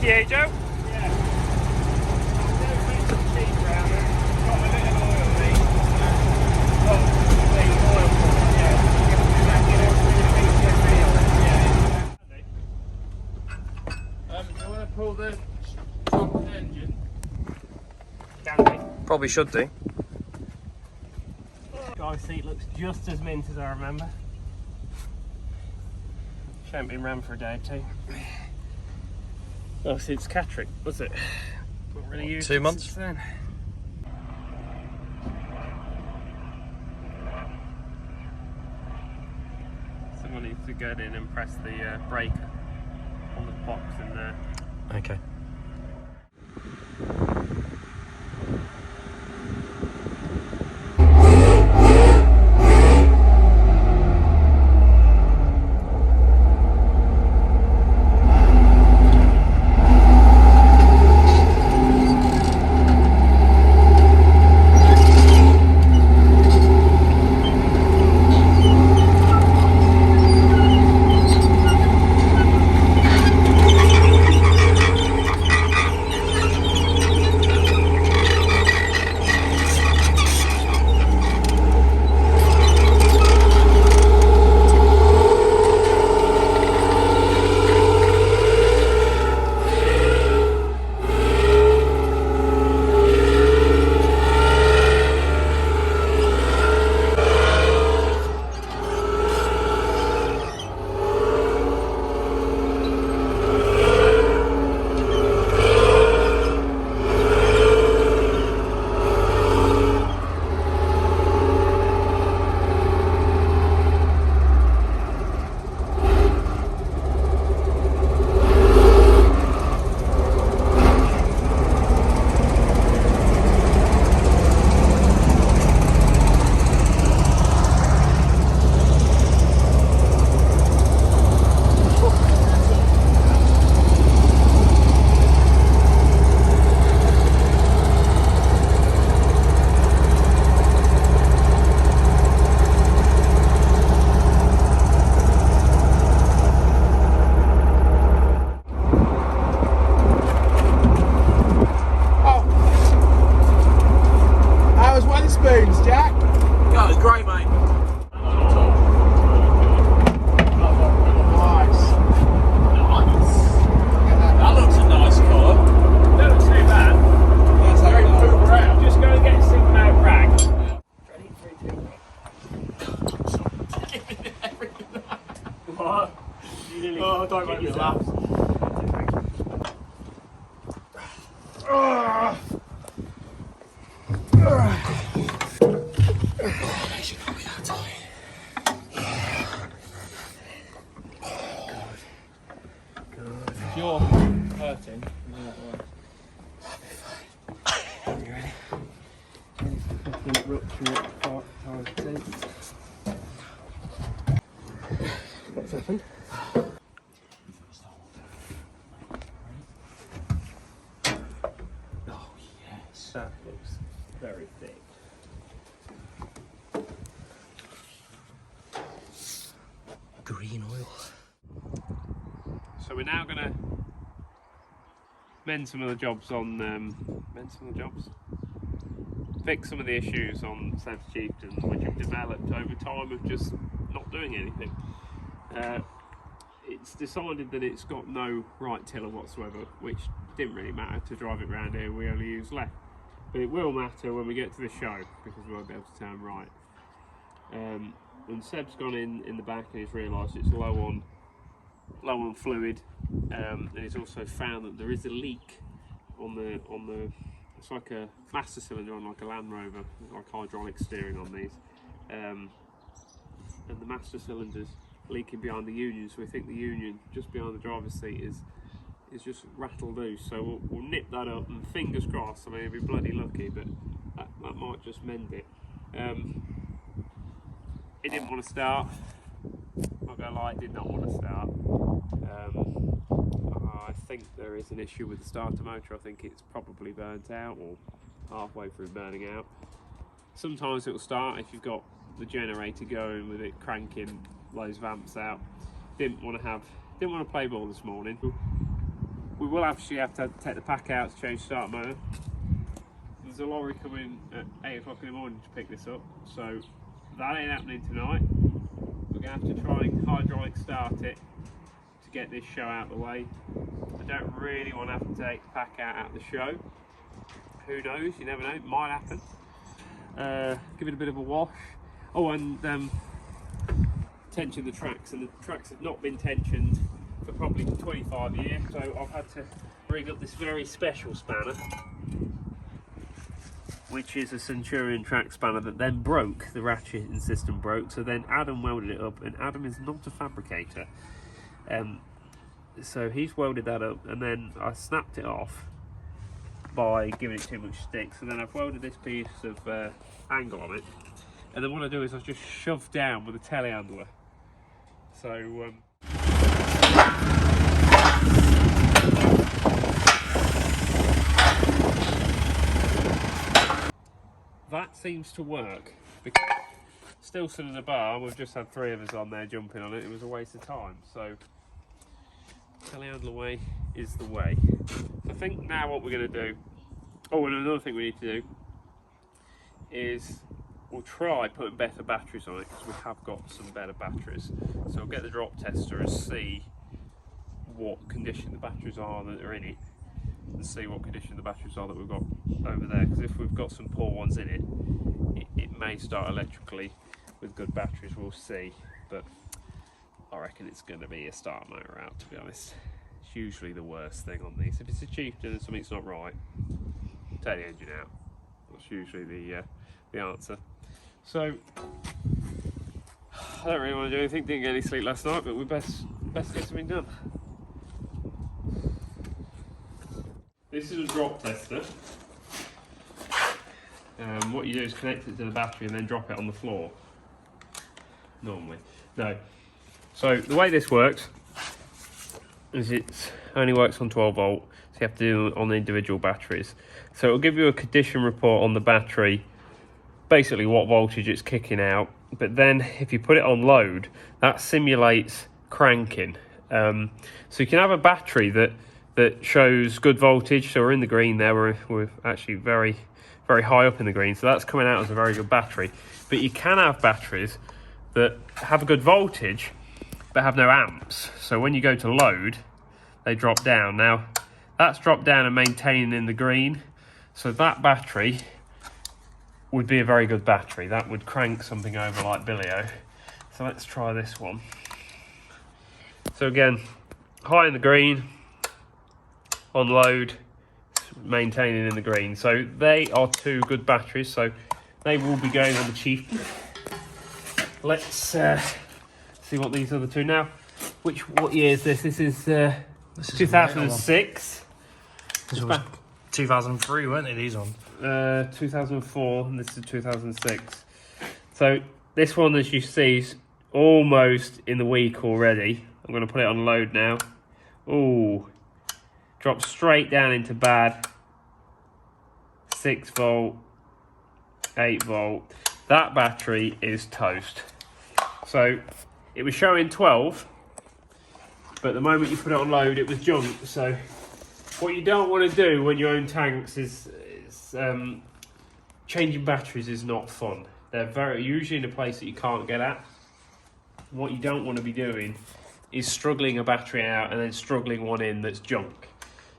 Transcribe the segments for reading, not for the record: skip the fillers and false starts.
Yeah, Joe? Yeah. I'll do some cheese round it. Got a little oil leak. Got the oil for it, yeah. And that get a bit of PCB on it. Yeah. Do you want to pull the top engine? Can be. Probably should do. Guy's seat looks just as mint as I remember. She ain't been ran for a day or two. Oh, since Catterick, was it? Not really used 2 months? since then. Someone needs to go in and press the breaker on the box in there. Okay. Oh, don't make me laugh. If you're hurting, You ready? Fucking rupture at times 2. What's happened? Oh yes, that looks very thick. Green oil. So we're now going to mend some of the jobs on fix some of the issues on Centurion Chieftain which have developed over time of just not doing anything. It's decided that it's got no right tiller whatsoever, which didn't really matter to drive it around here. We only use left, but it will matter when we get to the show because we won't be able to turn right. And Seb's gone in the back and he's realised it's low on fluid, and he's also found that there is a leak on the it's like a master cylinder on like a Land Rover, like hydraulic steering on these, and the master cylinder's leaking behind the union, so we think the union just behind the driver's seat is just rattled loose. So we'll nip that up and fingers crossed, I mean it'd be bloody lucky, but that might just mend it. It didn't want to start, I'm not going to lie, it did not want to start. I think there is an issue with the starter motor. I think it's probably burnt out or halfway through burning out. Sometimes it will start if you've got the generator going with it cranking loads of amps out. Didn't want to play ball this morning. we will actually have to take the pack out to change start motor. There's a lorry coming at 8 o'clock in the morning to pick this up, so that ain't happening tonight. We're going to have to try and hydraulic start it to get this show out of the way. I don't really want to have to take the pack out of the show. Who knows, you never know, it might happen. Give it a bit of a wash. Oh, and tension the tracks, and the tracks have not been tensioned for probably 25 years, so I've had to rig up this very special spanner, which is a Centurion track spanner that then broke, the ratcheting system broke, so then Adam welded it up, and Adam is not a fabricator. So he's welded that up, and then I snapped it off by giving it too much stick, so then I've welded this piece of angle on it, and then what I do is I just shove down with a telehandler. So that seems to work. Still sitting in the bar, we've just had 3 of us on there jumping on it. It was a waste of time, so telehandler way is the way. So I think now what we're going to do, oh, and another thing we need to do is we'll try putting better batteries on it, because we have got some better batteries. So we'll get the drop tester and see what condition the batteries are that are in it, and see what condition the batteries are that we've got over there, because if we've got some poor ones in it, it may start electrically. With good batteries, we'll see, but I reckon it's going to be a start motor out, to be honest. It's usually the worst thing on these. If it's a Chieftain and something's not right, take the engine out. That's usually the answer. So I don't really want to do anything, didn't get any sleep last night, but we best get something done. This is a drop tester. What you do is connect it to the battery and then drop it on the floor. Normally. No. So the way this works is it only works on 12 volt, so you have to do it on the individual batteries. So it'll give you a condition report on the battery, basically what voltage it's kicking out, but then if you put it on load, that simulates cranking. So you can have a battery that shows good voltage, so we're in the green there, we're actually very high up in the green, so that's coming out as a very good battery. But you can have batteries that have a good voltage but have no amps, so when you go to load they drop down. Now that's dropped down and maintaining in the green, so that battery would be a very good battery. That would crank something over like Billio. So let's try this one. So again, high in the green, on load, maintaining in the green. So they are 2 good batteries, so they will be going on the Chieftain. Let's see what these other 2 now. What year is this? This is 2006. This was 2003, weren't they, these ones? 2004, and this is 2006. So this one, as you see, is almost in the week already. I'm going to put it on load now. Ooh, dropped straight down into bad. 6 volt, 8 volt. That battery is toast. So it was showing 12, but the moment you put it on load, it was junk. So what you don't want to do when you own tanks is changing batteries is not fun. They're usually in a place that you can't get at. What you don't want to be doing is struggling a battery out and then struggling one in that's junk.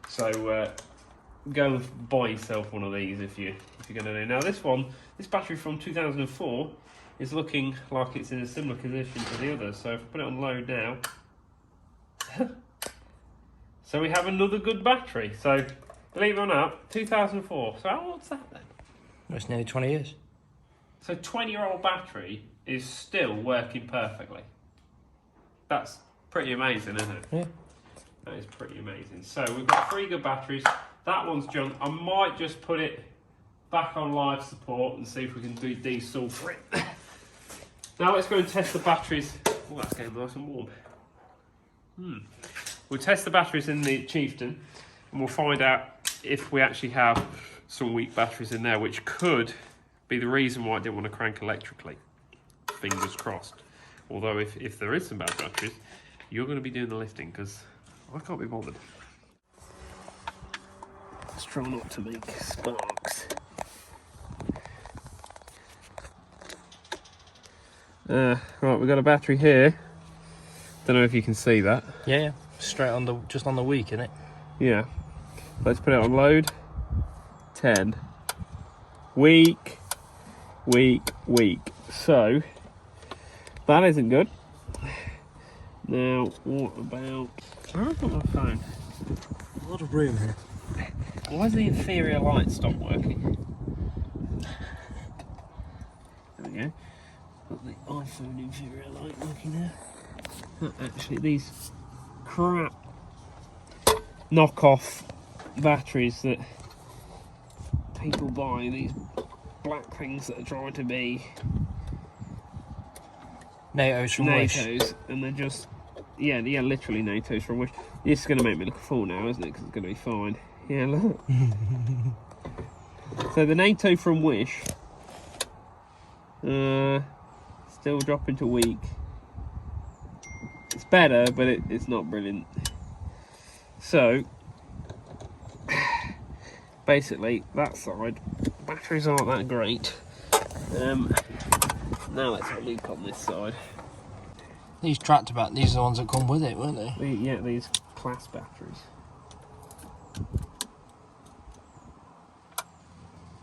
So go and buy yourself one of these if you're going to do. Now this battery from 2004 is looking like it's in a similar condition to the others. So if I put it on load now, so we have another good battery. So believe it or not, 2004. So how old's that then? It's nearly 20 years. So 20-year-old battery is still working perfectly. That's pretty amazing, isn't it? Yeah. That is pretty amazing. So we've got 3 good batteries. That one's junk. I might just put it back on live support and see if we can do diesel for it. Now let's go and test the batteries. Oh, that's getting nice and warm. We'll test the batteries in the Chieftain and we'll find out if we actually have some weak batteries in there, which could be the reason why I didn't want to crank electrically. Fingers crossed. Although if there is some bad batteries, you're going to be doing the lifting because I can't be bothered. Let's try not to make sparks. Right, we've got a battery here. Don't know if you can see that. Yeah, straight on the, just on the weak, isn't it? Yeah. Let's put it on load. 10. Weak. So, that isn't good. Now, what about... Where have I got my phone? A lot of room here. Why has the inferior light stopped working? There we go. Got the iPhone inferior light working there. Actually, these crap knockoff batteries that people buy, these black things that are trying to be NATO's from Wish. NATO's, and they're just, yeah, literally NATO's from Wish. This is going to make me look a fool now, isn't it? Because it's going to be fine. Yeah, look. So the NATO from Wish, still dropping to weak. It's better, but it's not brilliant. So, basically, that side, batteries aren't that great. Now let's have a look on this side. These tractor batteries, these are the ones that come with it, weren't they? Yeah, these class batteries.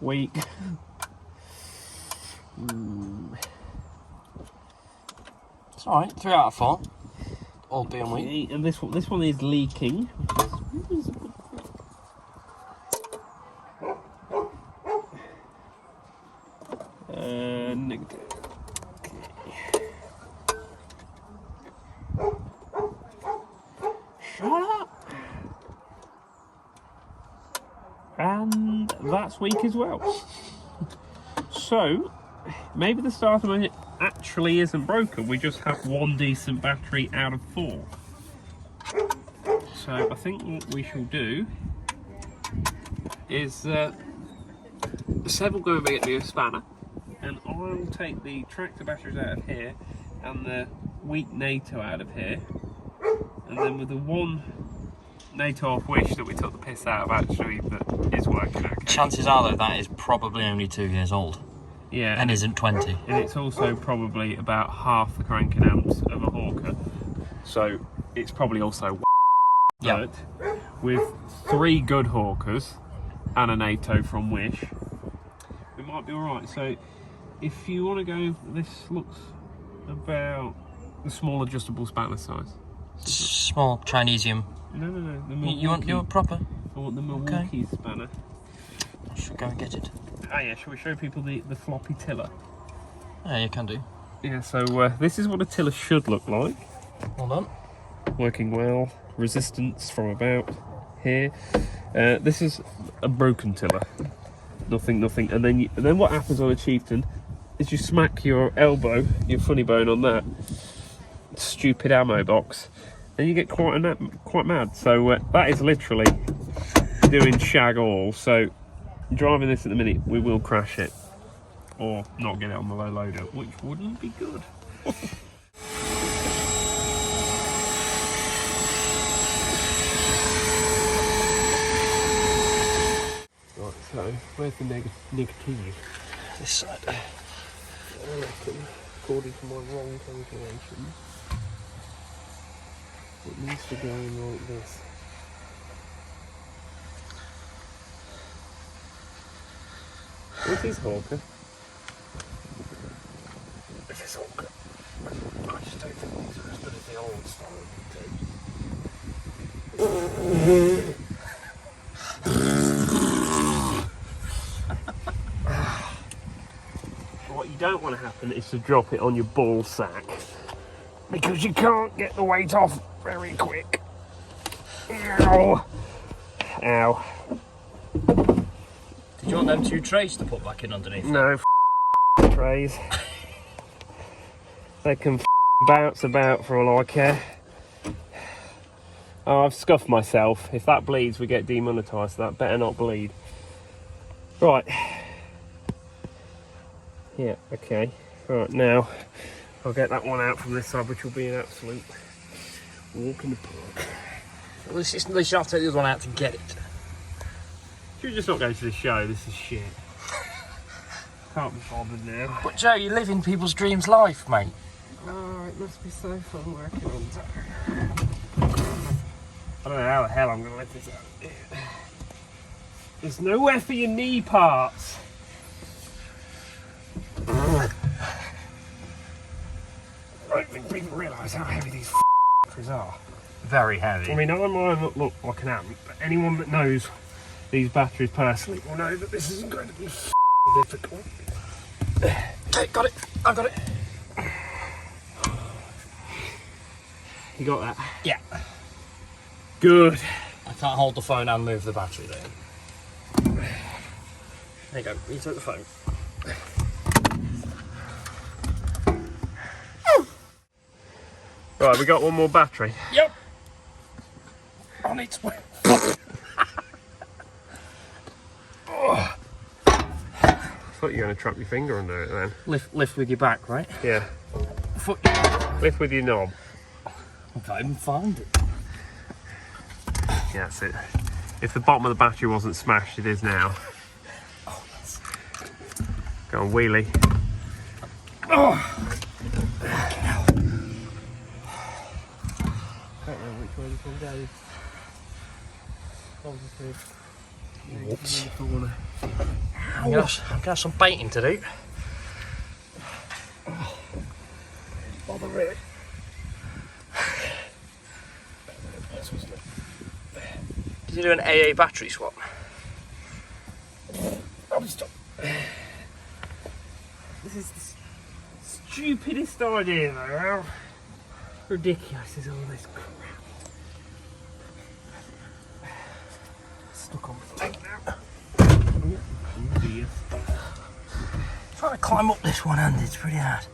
Weak. It's alright, 3 out of 4. All being weak. And this one is leaking. Negative. Shut up! And that's weak as well. So, maybe the starter motor actually isn't broken, we just have one decent battery out of 4. So I think what we shall do is Seb will go and get me a spanner, and I'll take the tractor batteries out of here and the weak NATO out of here, and then with the one NATO off Wish that we took the piss out of actually that is working okay. Chances are though that is probably only 2 years old. Yeah, and isn't 20. And it's also probably about half the cranking amps of a Hawker, so it's probably also Yep. But with 3 good Hawkers and a NATO from Wish, it might be alright. So if you want to go, this looks about the small adjustable spanner size. Small Chinesium. No, the Milwaukee. You want proper? I want the Milwaukee spanner. I should go and get it. Oh yeah, shall we show people the floppy tiller? Yeah, you can do. Yeah, so this is what a tiller should look like. Hold on. Working well. Resistance from about here. This is a broken tiller. Nothing. And then what happens on a Chieftain is you smack your elbow, your funny bone on that stupid ammo box, and you get quite mad. So that is literally doing shag all. So driving this at the minute, we will crash it or not get it on the low loader, which wouldn't be good. Right, so where's the negative? This side. I reckon, according to my wrong calculations, it needs to go in like this. What is Hawker? This is Hawker. I just don't think these are as good as the old style V12. What you don't want to happen is to drop it on your ball sack, because you can't get the weight off very quick. Ow! Ow. Did you want them 2 trays to put back in underneath? No, trays. They can bounce about for all I care. Oh, I've scuffed myself. If that bleeds, we get demonetised. So that better not bleed. Right. Yeah, okay. Right, now I'll get that one out from this side, which will be an absolute walk in the park. At least you have to take the other one out to get it. Should we just not go to the show? This is shit. Can't be bothered now. But Joe, you're living people's dreams life, mate. Oh, it must be so fun working on that. I don't know how the hell I'm going to let this out. There's nowhere for your knee parts. I don't think people realise how heavy these batteries are. Very heavy. I mean, I might not look like an ant, but anyone that knows these batteries personally will know that this isn't going to be difficult. Okay, got it. I got it. You got that? Yeah. Good. I can't hold the phone and move the battery there. There you go. You took the phone. Right, we got one more battery. Yep. On its way. I thought you were going to trap your finger under it then. Lift with your back, right? Yeah. Foot. Lift with your knob. I can't even find it. Yeah, that's it. If the bottom of the battery wasn't smashed, it is now. Oh, yes. Go on, wheelie. Oh. I don't know which way this one goes. Whoops. I'm gonna have some painting to do. Bother really. Did you do an AA battery swap? Stop. This is the stupidest idea though. How ridiculous is all this crap? Stuck on the leg now. Oh dear. Trying to climb up this one handed, it's pretty hard.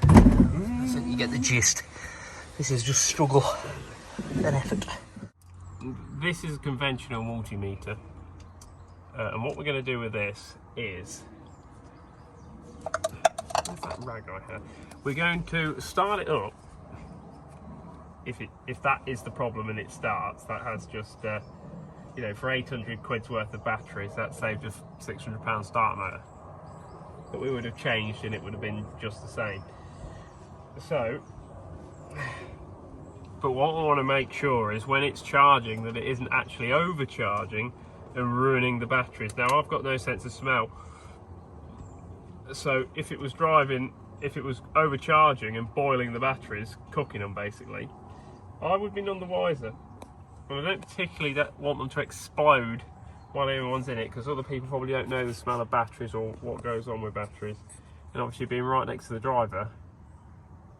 I think you get the gist. This is just struggle and effort. This is a conventional multimeter, and what we're going to do with this is, where's that rag I had? We're going to start it up. If that is the problem and it starts, that has just you know, for 800 quid's worth of batteries, that saved us £600 start motor that we would have changed and it would have been just the same. So, but what I want to make sure is when it's charging that it isn't actually overcharging and ruining the batteries. Now I've got no sense of smell, so if it was overcharging and boiling the batteries, cooking them basically, I would be none the wiser. And I don't particularly want them to explode while everyone's in it, because other people probably don't know the smell of batteries or what goes on with batteries. And obviously being right next to the driver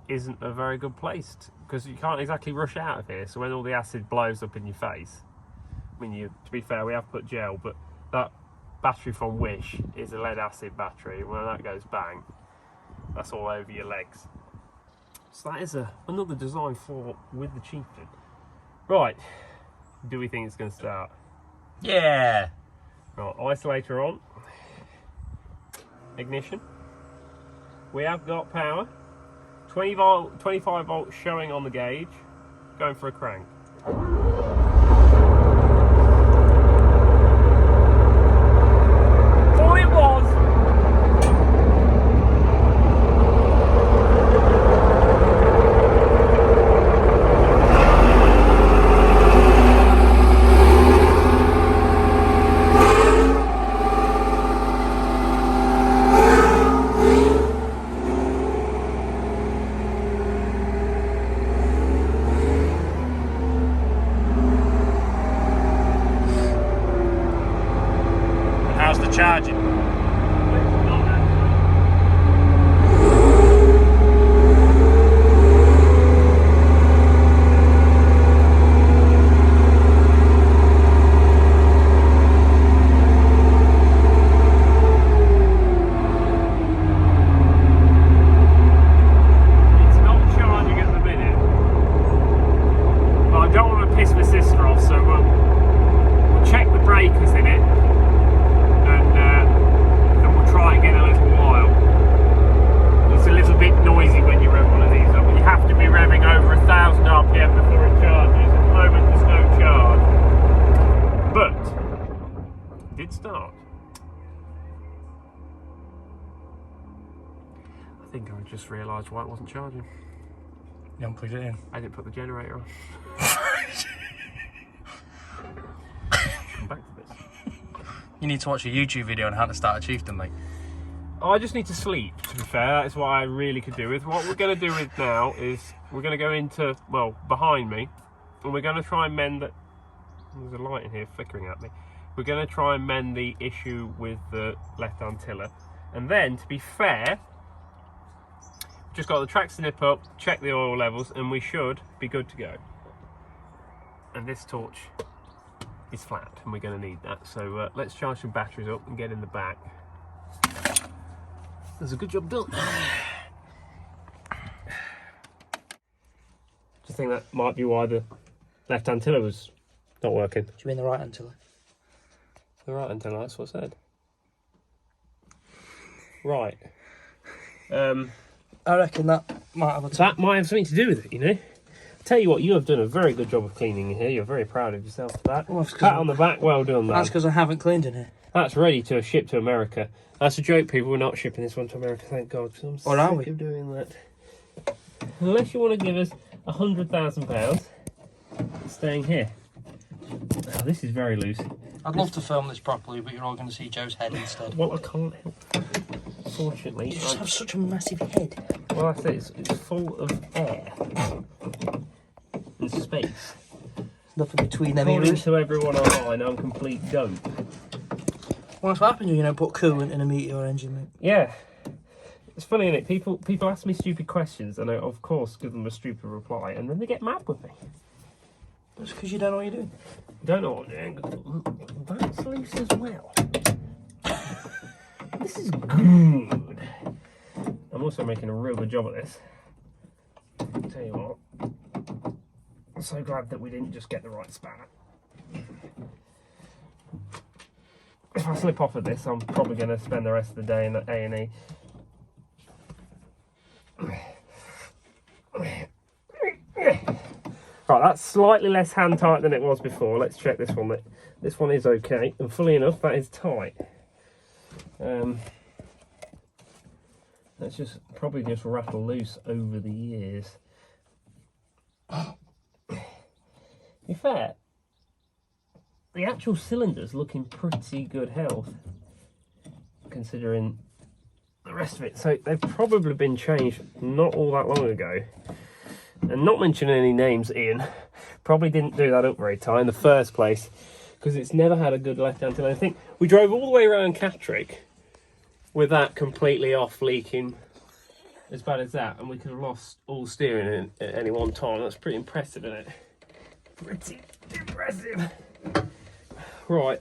isn't a very good place, because you can't exactly rush out of here. So when all the acid blows up in your face, I mean, to be fair, we have put gel, but that battery from Wish is a lead acid battery. When that goes bang, that's all over your legs. So that is another design flaw with the Chieftain. Right, do we think it's going to start? Yeah. Right, isolator on. Ignition. We have got power. 25 volts showing on the gauge. Going for a crank. Oh, it was! Charging. think I just realised why it wasn't charging. You haven't plugged it in? I didn't put the generator on. Come back to this. You need to watch a YouTube video on how to start a Chieftain, mate. I just need to sleep, to be fair. That is what I really could do with. What we're going to do with now is we're going to go into, well, behind me, and we're going to try and mend that. There's a light in here flickering at me. We're going to try and mend the issue with the left-hand tiller. And then, to be fair, just got the tracks to nip up, check the oil levels, and we should be good to go. And this torch is flat, and we're going to need that. So let's charge some batteries up and get in the back. That's a good job done. Just think that might be why the left-hand tiller was not working. Do you mean the right-hand tiller? The right-hand tiller, that's what I said. Right. I reckon that might have something to do with it, you know. Tell you what, you have done a very good job of cleaning in here. You're very proud of yourself for that. Well, pat on the back, well done, lad. That's because I haven't cleaned in here. That's ready to ship to America. That's a joke, people. We're not shipping this one to America, thank God. I'm or are sick we? of doing that. Unless you want to give us £100,000, it's staying here. Now, this is very loose. I'd love to film this properly, but you're all going to see Joe's head instead. Well, I can't help. Fortunately, You just have such a massive head. well, that's it. It's full of air and space. Nothing between them According ears. to everyone online, I'm complete dope. Well, that's what happens when you don't put coolant in a meteor engine, mate. Yeah. It's funny, isn't it? People ask me stupid questions, and I, of course, give them a stupid reply, and then they get mad with me. That's because you don't know what you're doing. Don't know what I'm doing. That's loose as well. This is good. I'm also making a real good job of this. I'll tell you what. I'm so glad that we didn't just get the right spanner. If I slip off of this, I'm probably going to spend the rest of the day in A&E. Right, that's slightly less hand tight than it was before. Let's check this one. This one is okay, and fully enough, that is tight. That's just probably just rattle loose over the years. To be fair, the actual cylinder's look in pretty good health, considering the rest of it. So they've probably been changed not all that long ago. And not mentioning any names, Ian, probably didn't do that up very tight in the first place, because it's never had a good left-hand tiller. I think we drove all the way around Catterick with that completely off, leaking as bad as that, and we could have lost all steering at any one time. That's pretty impressive, isn't it? Pretty impressive. Right,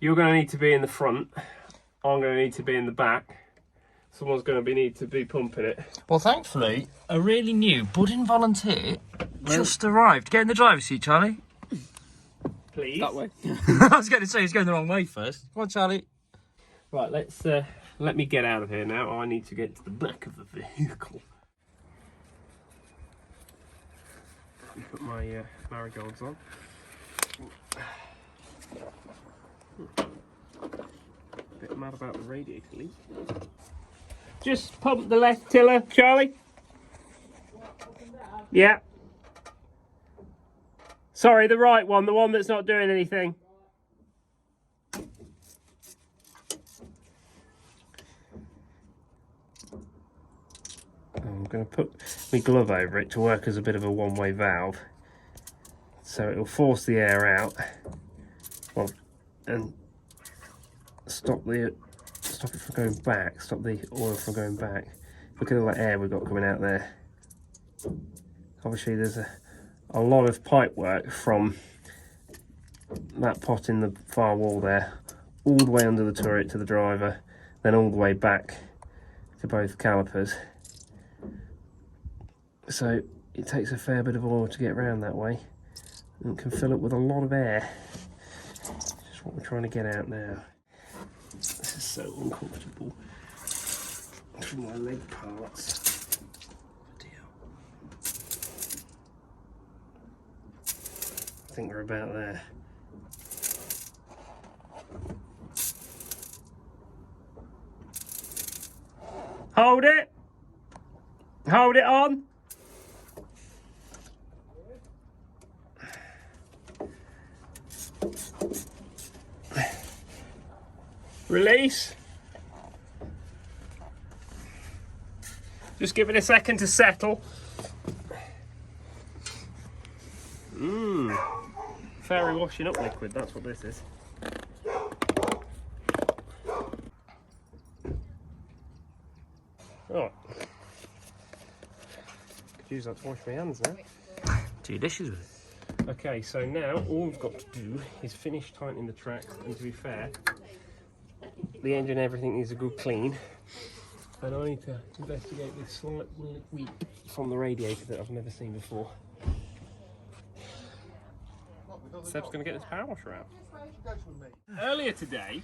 you're going to need to be in the front. I'm going to need to be in the back. Someone's going to need to be pumping it. Well, thankfully, a really new budding volunteer just arrived. Get in the driver's seat, Charlie. Please. That way. I was going to say he's going the wrong way first. Come on, Charlie. Right, let me get out of here now. I need to get to the back of the vehicle. Put my marigolds on. Bit mad about the radiator leak. Just pump the left tiller, Charlie. Yeah. Sorry, the right one, the one that's not doing anything. I'm going to put my glove over it to work as a bit of a one-way valve, so it will force the air out, well, and stop it from going back, stop the oil from going back. Look at all that air we've got coming out there. Obviously there's a lot of pipe work from that pot in the far wall there, all the way under the turret to the driver, then all the way back to both calipers. So it takes a fair bit of oil to get around that way, and can fill it with a lot of air. Just what we're trying to get out now. This is so uncomfortable for my leg parts. I think we're about there. Hold it. Hold it on. Release. Just give it a second to settle. Fairy washing up liquid, that's what this is. Right. Could use that to wash my hands now. 2 dishes with it. Okay, so now all we've got to do is finish tightening the tracks, and to be fair, the engine and everything needs a good clean. And I need to investigate this slight leak from the radiator that I've never seen before. Seb's going to get this power washer out. Earlier today,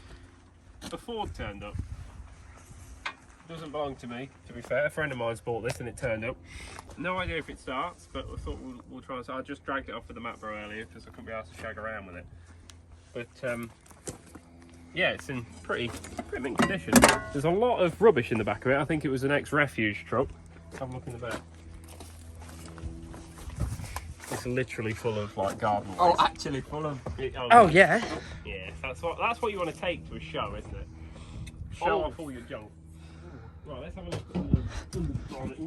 a Ford turned up. Doesn't belong to me, to be fair. A friend of mine's bought this and it turned up. No idea if it starts, but I thought we'll try and... I just dragged it off with the mat bro earlier because I couldn't be asked to shag around with it. But yeah, it's in pretty mint condition. There's a lot of rubbish in the back of it. I think it was an ex-refuge truck. Have a look in the back. It's literally full of like garden waste. Oh, actually full of... Oh yeah. Yeah, that's what you want to take to a show, isn't it? Show off all your junk. Right, let's have a look at the bonnet.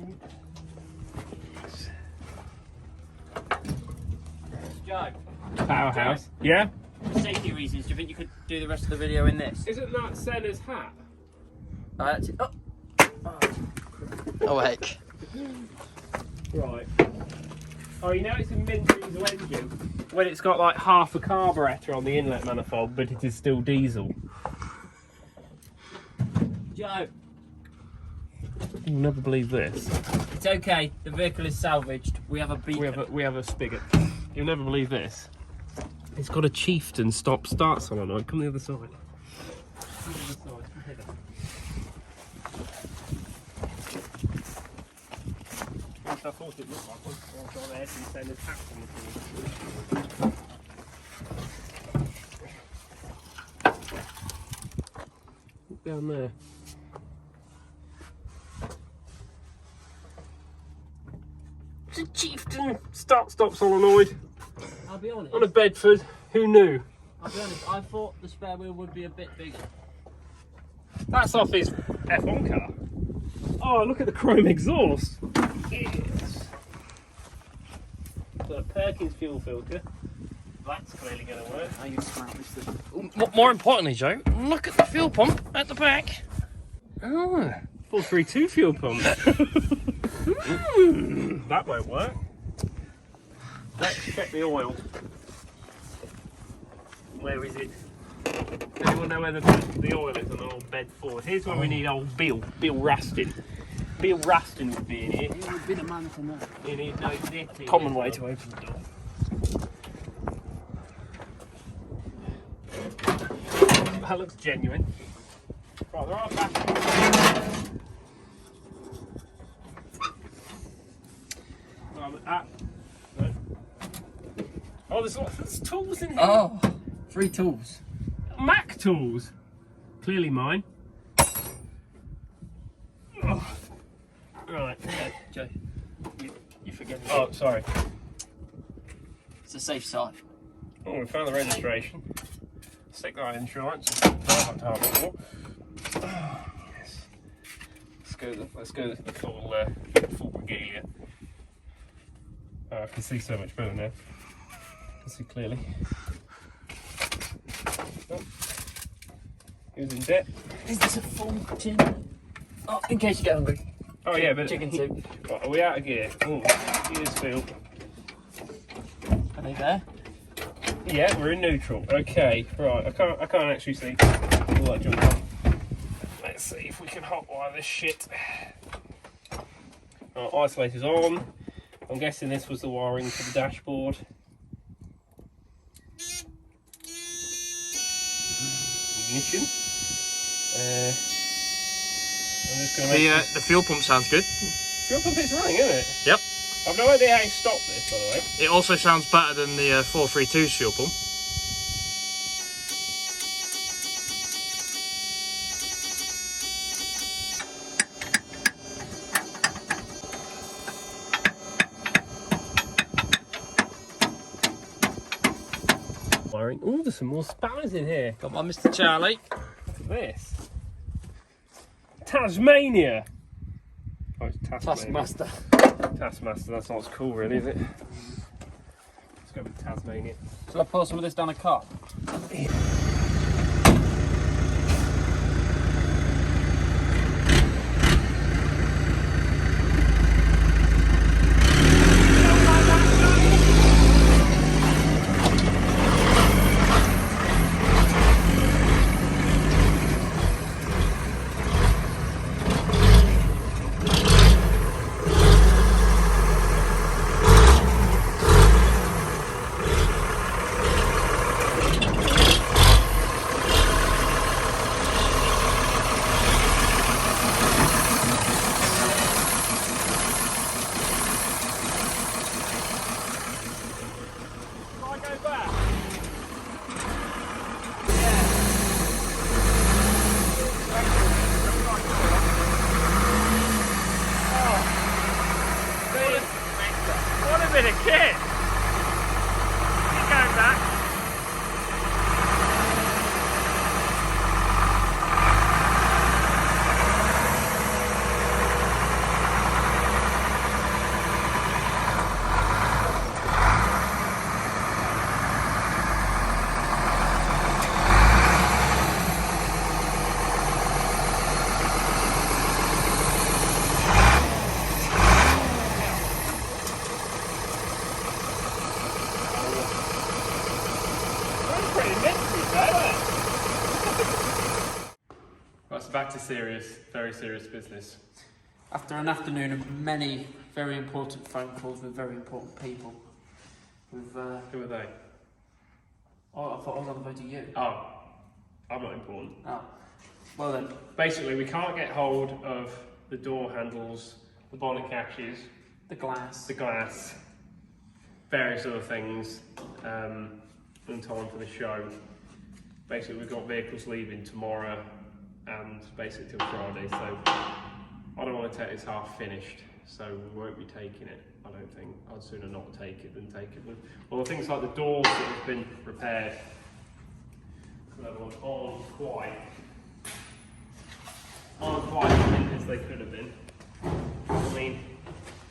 Joe, Powerhouse. Yeah? for safety reasons, do you think you could do the rest of the video in this? Isn't that Senna's hat? Oh heck. Right. Oh, you know it's a mint diesel engine when it's got like half a carburettor on the inlet manifold, but it is still diesel. Joe, You'll never believe this. it's okay. The vehicle is salvaged. We have a beacon. We have a spigot. You'll never believe this. It's got a Chieftain stop-start solenoid. Come the other side. Come the other side. Come here. I thought it looked like one, so I've got ahead and saying there's hats on the floor. Look down there. It's a Chieftain start-stop solenoid I'll be honest. on a Bedford. Who knew? I'll be honest. I thought the spare wheel would be a bit bigger. That's off his F1 car. Oh, look at the chrome exhaust. Yes. Got a Perkins fuel filter. That's clearly going to work. Are you smack this thing? More importantly, Joe, look at the fuel pump at the back. Oh, 432 fuel pump. That won't work. Let's check the oil. Where is it? Anyone know where the oil is on the old bed Ford? Here's where we need old Bill Raston. Bill Raston would be in here. He would be the man to know. You need to know exactly. Common way to open the door. That looks genuine. Right, there are batteries. No. Oh, there's tools in here. Oh, 3 tools. Mac tools. Clearly mine. Oh. Right. Joe, you forget it. Oh, sorry. It's a safe side. Oh, we found the registration. Stick that insurance. Yes. Let's go the full regalia. Oh, I can see so much better now. I can see clearly. Oh. He was in debt. Is this a full tin? Oh, in case you get hungry. Oh yeah, but Chicken soup. Right, are we out of gear? Oh, gears filled. Are they there? Yeah, we're in neutral. Okay, right. I can't actually see all that junk on. Let's see if we can hotwire this shit. Right, isolator's on. I'm guessing this was the wiring for the dashboard. Ignition. I'm just going to make The fuel pump sounds good. fuel pump is running, isn't it? Yep. I've no idea how you stop this, by the way. It also sounds better than the 432's fuel pump. firing. Oh, there's some more spanners in here. Come on, Mr. Charlie. Look at this. Tasmania. Oh, it's Tasmania. Taskmaster. Taskmaster, that's not as cool really, is it? Let's go with Tasmania. Shall I pour some of this down a cup? Bit of kit. Keep going back. Right, so back to serious, very serious business. After an afternoon of many very important phone calls with very important people, Who are they? oh, I thought I was on the phone to you. Oh, I'm not important. Oh, well then. Basically, we can't get hold of the door handles, the bonnet catches, The glass. the glass, various other things in time for the show. Basically, we've got vehicles leaving tomorrow and basically till Friday, so I don't want to take this half finished, so we won't be taking it. I don't think. I'd sooner not take it than take it. Well, the things like the doors that have been repaired aren't quite as they could have been. I mean,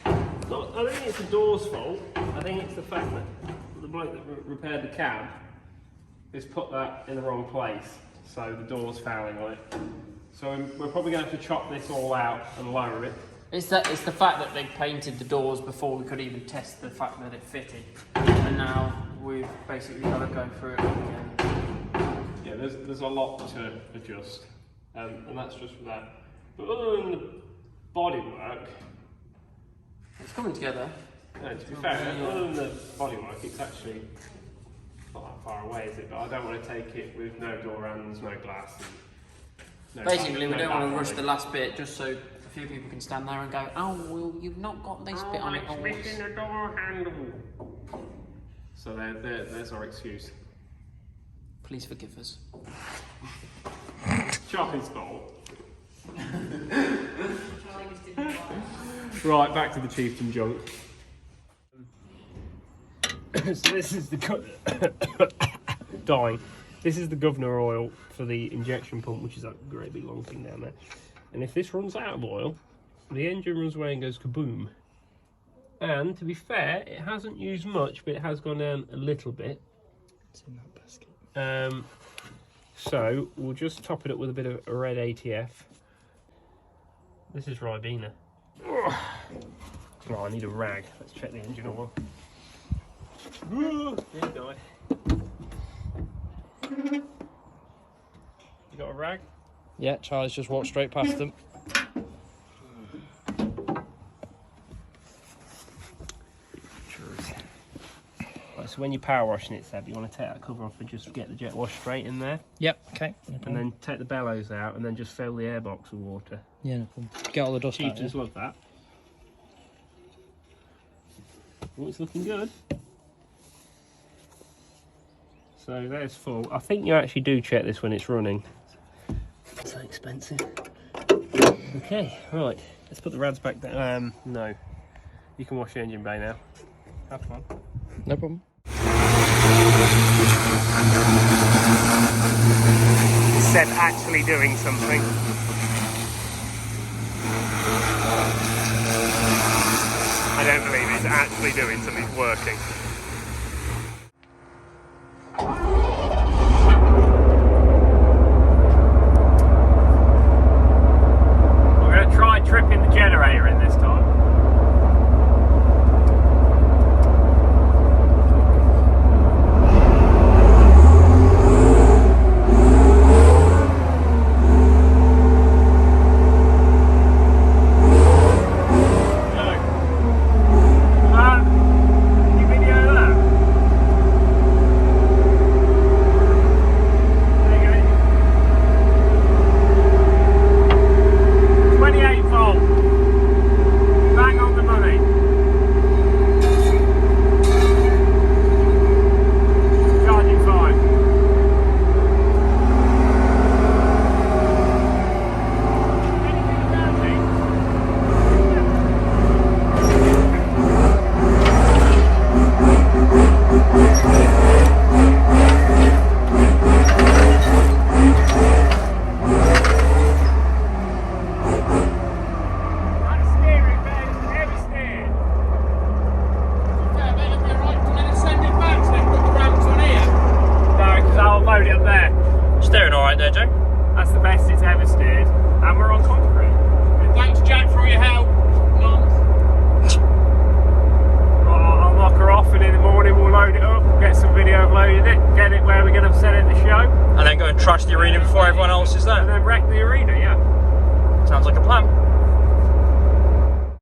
I don't think it's the door's fault. I think it's the fact that the bloke that repaired the cab has put that in the wrong place, so the door's fouling on it. So we're probably going to have to chop this all out and lower it. It's the fact that they painted the doors before we could even test the fact that it fitted, and now we've basically got to go through it again. Yeah, there's a lot to adjust, and that's just for that. But other than the bodywork, It's coming together. no, to be fair, other than the bodywork, it's actually not that far away, is it? But I don't want to take it with no door hands, no glass. And Basically, we no don't want to rush back the last bit just so a few people can stand there and go, oh, well, you've not got this bit on it. It's missing the door handle. So there's our excuse. Please forgive us. Charlie's fault. Right, back to the Chieftain junk. So this is the dying. This is the governor oil for the injection pump, which is that great big long thing down there. And if this runs out of oil, the engine runs away and goes kaboom. And to be fair, it hasn't used much, but it has gone down a little bit. It's in that basket. So we'll just top it up with a bit of red ATF. This is Ribena. Oh, I need a rag. Let's check the engine oil. There you go. You got a rag? Yeah, Charlie's just walked straight past them. Right, so when you're power washing it, Seb, you want to take that cover off and just get the jet wash straight in there. Yep, okay. No And problem. then take the bellows out and then just fill the airbox with water. Yeah, no problem. Get all the dust out. Chieftains love that. Oh, it's looking good. So there's full. I think you actually do check this when it's running. It's so expensive. Okay, right. Let's put the rads back down. No. You can wash the engine bay now. Have fun. No problem. It said actually doing something. I don't believe it's actually doing something, it's working. We're going to try tripping the generator in this time. That's the best it's ever steered, and we're on concrete. Thanks, Jack, for all your help. I'll lock her off, and in the morning we'll load it up, get some video of loading it, get it where we're going to set it to show. And then go and trash the arena before everyone else is there. And then wreck the arena, yeah. Sounds like a plan.